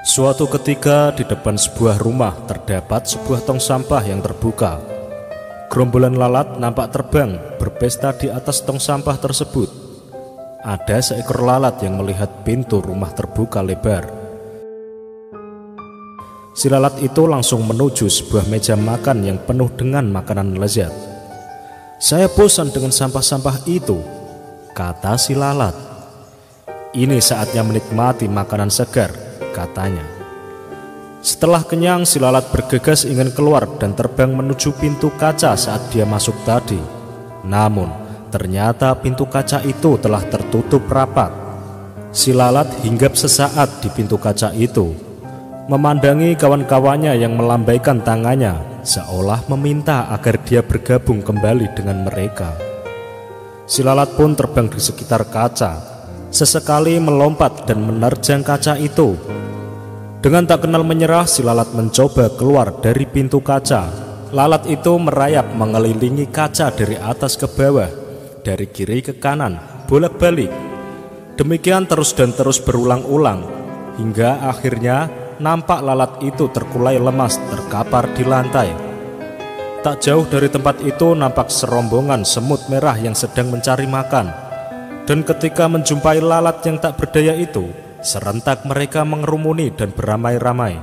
Suatu ketika di depan sebuah rumah terdapat sebuah tong sampah yang terbuka. Gerombolan lalat nampak terbang berpesta di atas tong sampah tersebut. Ada seekor lalat yang melihat pintu rumah terbuka lebar. Si lalat itu langsung menuju sebuah meja makan yang penuh dengan makanan lezat. "Saya bosan dengan sampah-sampah itu," kata si lalat. "Ini saatnya menikmati makanan segar," katanya. Setelah kenyang, si lalat bergegas ingin keluar dan terbang menuju pintu kaca saat dia masuk tadi. Namun, ternyata pintu kaca itu telah tertutup rapat. Si lalat hinggap sesaat di pintu kaca itu, memandangi kawan-kawannya yang melambaikan tangannya, seolah meminta agar dia bergabung kembali dengan mereka. Si lalat pun terbang di sekitar kaca, sesekali melompat dan menerjang kaca itu. Dengan tak kenal menyerah, si lalat mencoba keluar dari pintu kaca. Lalat itu merayap mengelilingi kaca dari atas ke bawah, dari kiri ke kanan, bolak-balik. Demikian terus dan terus berulang-ulang, hingga akhirnya nampak lalat itu terkulai lemas terkapar di lantai. Tak jauh dari tempat itu nampak serombongan semut merah yang sedang mencari makan. Dan ketika menjumpai lalat yang tak berdaya itu, serentak mereka mengerumuni dan beramai-ramai,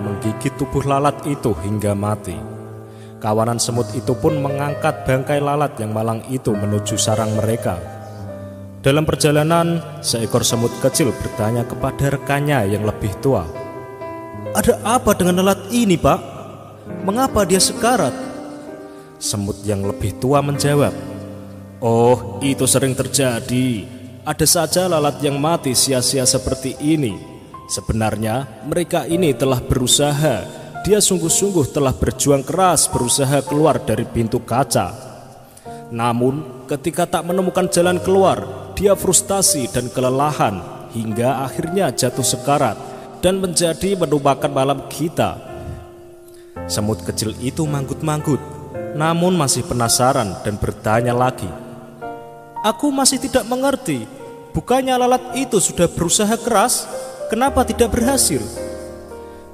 menggigit tubuh lalat itu hingga mati. Kawanan semut itu pun mengangkat bangkai lalat yang malang itu menuju sarang mereka. Dalam perjalanan, seekor semut kecil bertanya kepada rekannya yang lebih tua, "Ada apa dengan lalat ini, Pak? Mengapa dia sekarat?" Semut yang lebih tua menjawab, "Oh, itu sering terjadi. Ada saja lalat yang mati sia-sia seperti ini. Sebenarnya mereka ini telah berusaha. Dia sungguh-sungguh telah berjuang keras berusaha keluar dari pintu kaca. Namun ketika tak menemukan jalan keluar, dia frustasi dan kelelahan hingga akhirnya jatuh sekarat dan menjadi menumpahkan malam kita." Semut kecil itu manggut-manggut, namun masih penasaran dan bertanya lagi, "Aku masih tidak mengerti. Bukannya lalat itu sudah berusaha keras? Kenapa tidak berhasil?"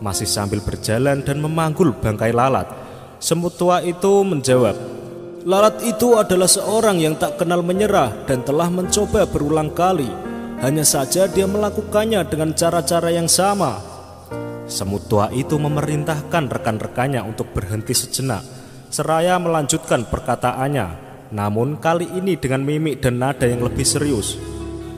Masih sambil berjalan dan memanggul bangkai lalat, semut tua itu menjawab, "Lalat itu adalah seorang yang tak kenal menyerah dan telah mencoba berulang kali. Hanya saja dia melakukannya dengan cara-cara yang sama." Semut tua itu memerintahkan rekan-rekannya untuk berhenti sejenak, seraya melanjutkan perkataannya. Namun kali ini dengan mimik dan nada yang lebih serius.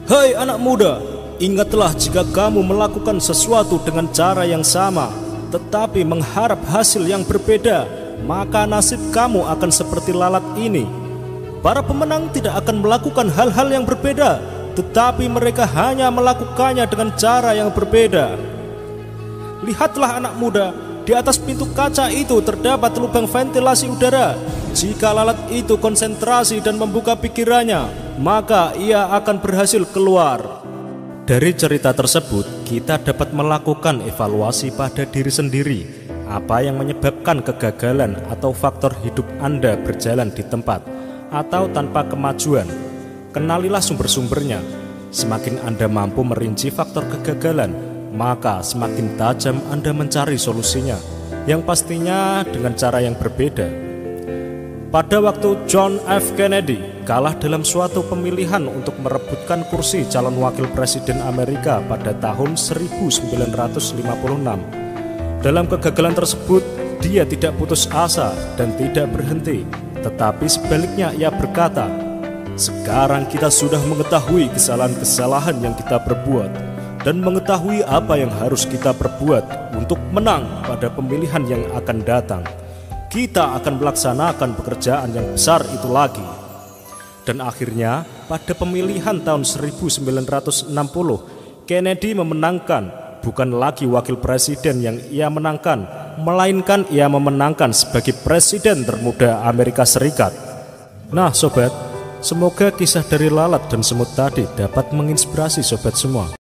"Hai anak muda, ingatlah jika kamu melakukan sesuatu dengan cara yang sama, tetapi mengharap hasil yang berbeda, maka nasib kamu akan seperti lalat ini. Para pemenang tidak akan melakukan hal-hal yang berbeda, tetapi mereka hanya melakukannya dengan cara yang berbeda. Lihatlah anak muda, di atas pintu kaca itu terdapat lubang ventilasi udara. Jika lalat itu konsentrasi dan membuka pikirannya, maka ia akan berhasil keluar." Dari cerita tersebut, kita dapat melakukan evaluasi pada diri sendiri. Apa yang menyebabkan kegagalan atau faktor hidup Anda berjalan di tempat atau tanpa kemajuan? Kenalilah sumber-sumbernya. Semakin Anda mampu merinci faktor kegagalan, maka semakin tajam Anda mencari solusinya, yang pastinya dengan cara yang berbeda. Pada waktu John F. Kennedy kalah dalam suatu pemilihan untuk merebutkan kursi calon wakil presiden Amerika pada tahun 1956. Dalam kegagalan tersebut, dia tidak putus asa dan tidak berhenti, tetapi sebaliknya ia berkata, "Sekarang kita sudah mengetahui kesalahan-kesalahan yang kita perbuat dan mengetahui apa yang harus kita perbuat untuk menang pada pemilihan yang akan datang. Kita akan melaksanakan pekerjaan yang besar itu lagi." Dan akhirnya pada pemilihan tahun 1960, Kennedy memenangkan. Bukan lagi wakil presiden yang ia menangkan, melainkan ia memenangkan sebagai presiden termuda Amerika Serikat. Nah sobat, semoga kisah dari lalat dan semut tadi dapat menginspirasi sobat semua.